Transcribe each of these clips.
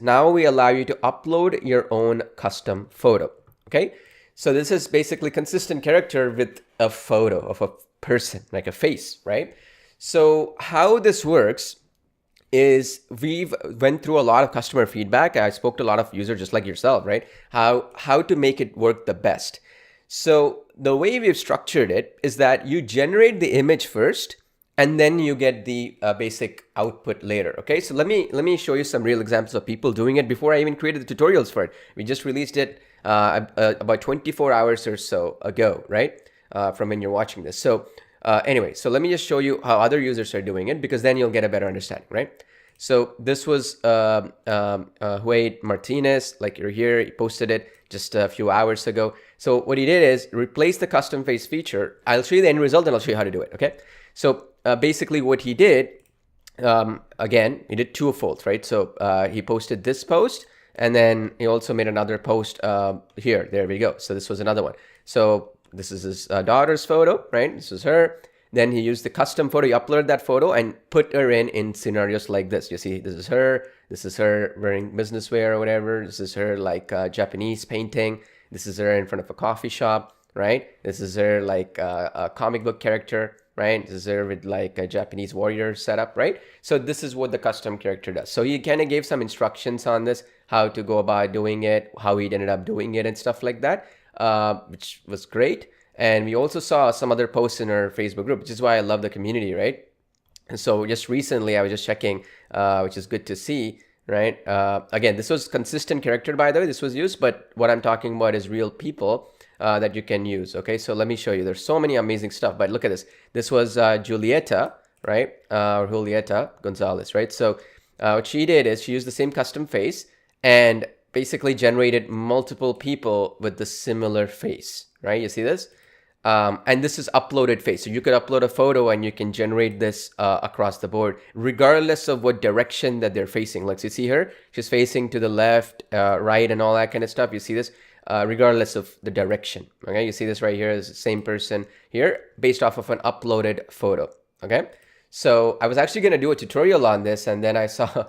Now we allow you to upload your own custom photo. Okay, so this is basically consistent character with a photo of a person, like a face, right? So how this works is we've went through a lot of customer feedback. I spoke to a lot of users just like yourself, right? How to make it work the best. So the way we've structured it is that you generate the image first, and then you get the basic output later. Okay, so let me show you some real examples of people doing it before I even created the tutorials for it. We just released it about 24 hours or so ago, right? From when you're watching this. So anyway, so let me just show you how other users are doing it, because then you'll get a better understanding, right? So this was Huey Martinez, like you're here, he posted it just a few hours ago. So what he did is replace the custom face feature. I'll show you the end result and I'll show you how to do it, okay? So basically what he did, again, he did twofold, right? So he posted this post, and then he also made another post here. There we go. So this was another one. So this is his daughter's photo, right? This is her. Then he used the custom photo. He uploaded that photo and put her in scenarios like this. You see, this is her wearing business wear or whatever. This is her like Japanese painting. This is her in front of a coffee shop, right? This is her like a comic book character, right? This is her with like a Japanese warrior setup, right? So this is what the custom character does. So he kind of gave some instructions on this, how to go about doing it, how he ended up doing it and stuff like that, which was great. And we also saw some other posts in our Facebook group, which is why I love the community, right? And so just recently I was just checking, which is good to see, right? Again, this was consistent character, by the way, this was used, but what I'm talking about is real people that you can use. Okay, so let me show you. There's so many amazing stuff, but look at this. This was Julieta, right? Or Julieta Gonzalez, right? So what she did is she used the same custom face and basically generated multiple people with the similar face, right? You see this? And this is uploaded face. So you could upload a photo and you can generate this across the board, regardless of what direction that they're facing. Like, so you see her, she's facing to the left, right, and all that kind of stuff. You see this, regardless of the direction. Okay, you see this right here is the same person here based off of an uploaded photo. Okay, so I was actually going to do a tutorial on this, and then I saw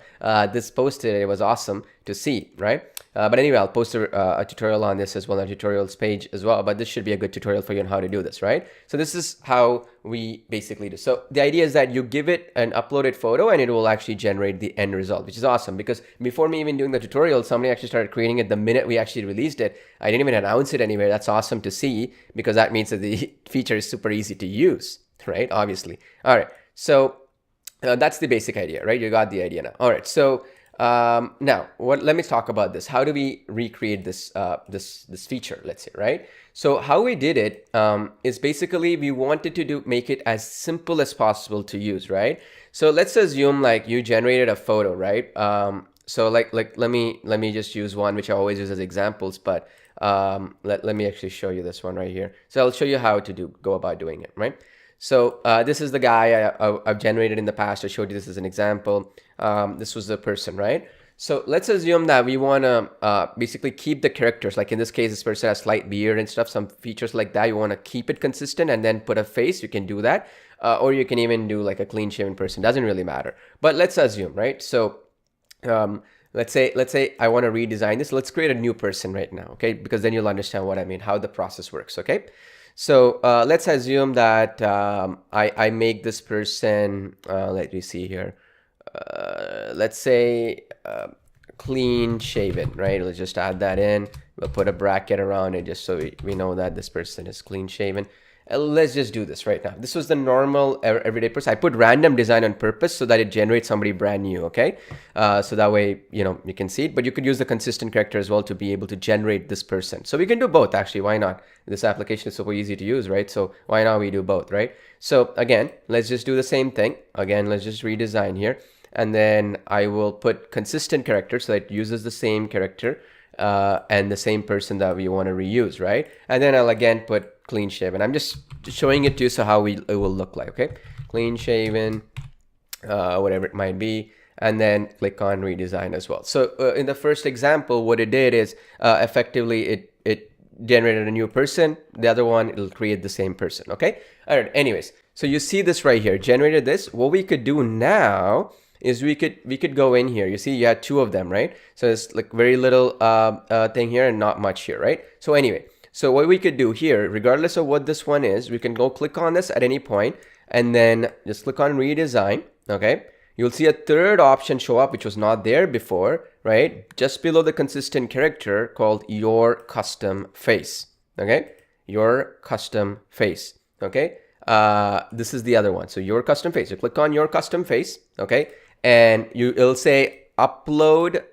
this posted. It was awesome to see, right? But anyway, I'll post a tutorial on this as well on the tutorials page as well. But this should be a good tutorial for you on how to do this, right? So this is how we basically do. So the idea is that you give it an uploaded photo and it will actually generate the end result, which is awesome, because before me even doing the tutorial, somebody actually started creating it the minute we actually released it. I didn't even announce it anywhere. That's awesome to see, because that means that the feature is super easy to use, right? Obviously. All right. So that's the basic idea, right? You got the idea now. All right. So now let me talk about this. How do we recreate this this feature, let's say, right? So how we did it is basically we wanted to make it as simple as possible to use, right? So let's assume like you generated a photo, right? So like let me just use one which I always use as examples, but let me actually show you this one right here. So I'll show you how to go about doing it, right? So this is the guy I've generated in the past. I showed you this as an example. This was the person, right? So let's assume that we want to basically keep the characters. Like in this case, this person has slight beard and stuff, some features like that. You want to keep it consistent and then put a face. You can do that. Or you can even do like a clean shaven person. Doesn't really matter. But let's assume, right? So let's say I want to redesign this. Let's create a new person right now, okay? Because then you'll understand what I mean, how the process works, okay? So let's assume that I make this person, let me see here, let's say clean shaven, right? Let's just add that in. We'll put a bracket around it just so we know that this person is clean shaven. Let's just do this right now. This was the normal everyday person. I put random design on purpose so that it generates somebody brand new, okay? So that way, you know, you can see it, but you could use the consistent character as well to be able to generate this person. So we can do both actually, why not? This application is super easy to use, right? So why not we do both, right? So again, let's just do the same thing. Again, let's just redesign here. And then I will put consistent character so that it uses the same character and the same person that we want to reuse, right? And then I'll again put clean shaven. I'm just showing it to you so how it will look like, okay? Clean shaven, whatever it might be, and then click on redesign as well. So in the first example, what it did is effectively it generated a new person. The other one, it'll create the same person, okay? All right, anyways, so you see this right here, generated this. What we could do now is we could go in here. You see, you had two of them, right? So it's like very little thing here and not much here, right? So anyway, so what we could do here, regardless of what this one is, we can go click on this at any point and then just click on redesign. Okay, you'll see a third option show up, which was not there before, right? Just below the consistent character called your custom face. Okay, your custom face. Okay, this is the other one. So your custom face. You click on your custom face. Okay, and it'll say upload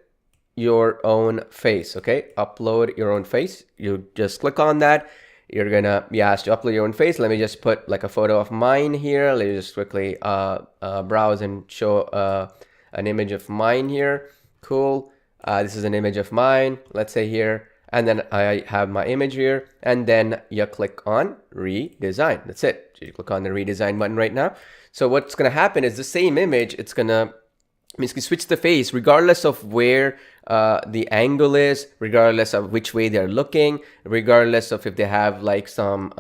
your own face. Okay, upload your own face. You just click on that. You're gonna be asked to upload your own face. Let me just put like a photo of mine here. Let me just quickly browse and show an image of mine here. Cool. This is an image of mine, let's say here, and then I have my image here, and then you click on redesign. That's it. So you click on the redesign button right now. So what's gonna happen is the same image, it's gonna basically switch the face regardless of where the angle is, regardless of which way they're looking, regardless of if they have like some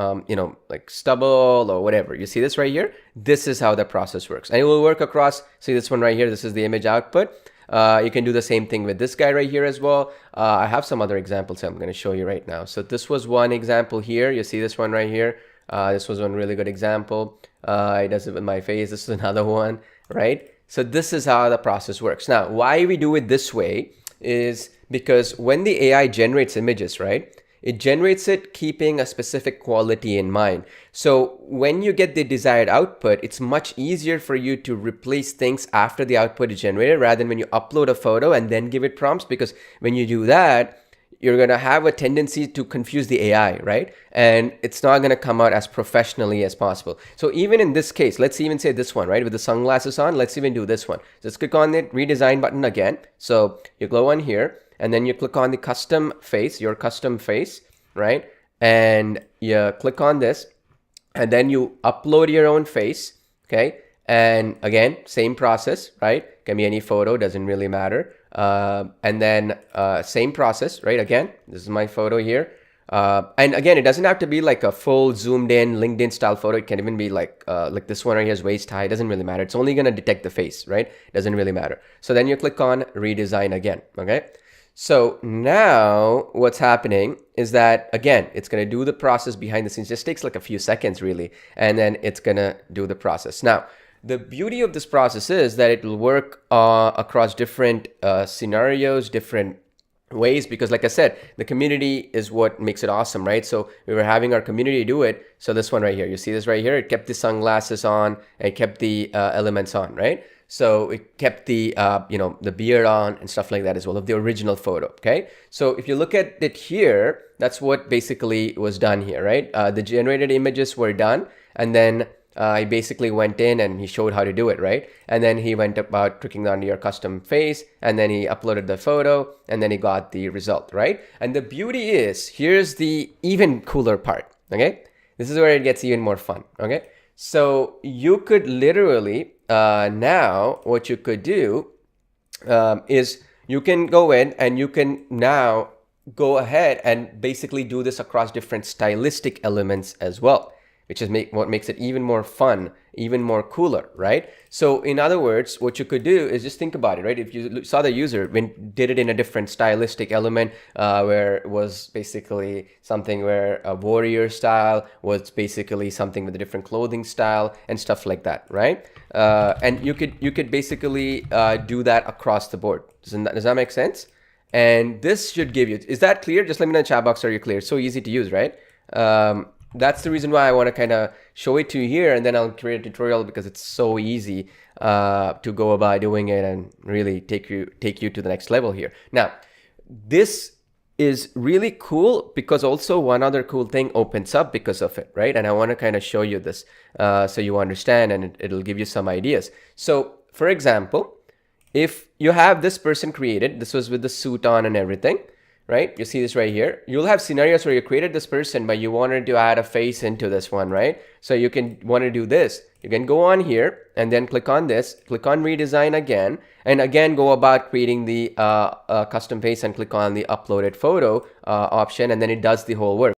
like stubble or whatever. You see this right here? This is how the process works, and it will work across. See this one right here? This is the image output. You can do the same thing with this guy right here as well. I have some other examples I'm going to show you right now. So this was one example here. You see this one right here? This was one really good example. It does it with my face. This is another one, right? So this is how the process works. Now, why we do it this way is because when the AI generates images, right, it generates it keeping a specific quality in mind. So when you get the desired output, it's much easier for you to replace things after the output is generated rather than when you upload a photo and then give it prompts, because when you do that, you're going to have a tendency to confuse the AI, right? And it's not going to come out as professionally as possible. So even in this case, let's even say this one, right? With the sunglasses on, let's even do this one. Just click on the redesign button again. So you go on here and then you click on the custom face, your custom face, right? And you click on this and then you upload your own face, okay? And again, same process, right? Can be any photo, doesn't really matter. And then same process, right? Again, this is my photo here. And again, it doesn't have to be like a full zoomed in LinkedIn style photo. It can even be like this one right here is waist high. It doesn't really matter. It's only going to detect the face, right? It doesn't really matter. So then you click on redesign again, okay? So now what's happening is that, again, it's going to do the process behind the scenes. It just takes like a few seconds really. And then it's going to do the process. Now, the beauty of this process is that it will work across different scenarios, different ways, because like I said, the community is what makes it awesome, right? So we were having our community do it. So this one right here, you see this right here? It kept the sunglasses on, it kept the elements on, right? So it kept the, the beard on and stuff like that as well of the original photo, okay? So if you look at it here, that's what basically was done here, right? The generated images were done, and then he basically went in and he showed how to do it, right? And then he went about clicking on your custom face, and then he uploaded the photo, and then he got the result, right? And the beauty is, here's the even cooler part, okay? This is where it gets even more fun, okay? So you could literally, now what you could do is you can go in and you can now go ahead and basically do this across different stylistic elements as well, which is what makes it even more fun, even more cooler, right? So in other words, what you could do is just think about it, right? If you saw the user did it in a different stylistic element, where it was basically something where a warrior style was basically something with a different clothing style and stuff like that, right? And you could basically do that across the board. Does that make sense? And this should give you, is that clear? Just let me know in the chat box, are you clear? It's so easy to use, right? That's the reason why I want to kind of show it to you here, and then I'll create a tutorial because it's so easy to go about doing it and really take you to the next level here. Now, this is really cool because also one other cool thing opens up because of it, right? And I want to kind of show you this so you understand, and it'll give you some ideas. So for example, if you have this person created, this was with the suit on and everything, right? You see this right here. You'll have scenarios where you created this person, but you wanted to add a face into this one, right? So you can want to do this. You can go on here and then click on this, click on redesign again, and again go about creating the custom face and click on the uploaded photo option, and then it does the whole work.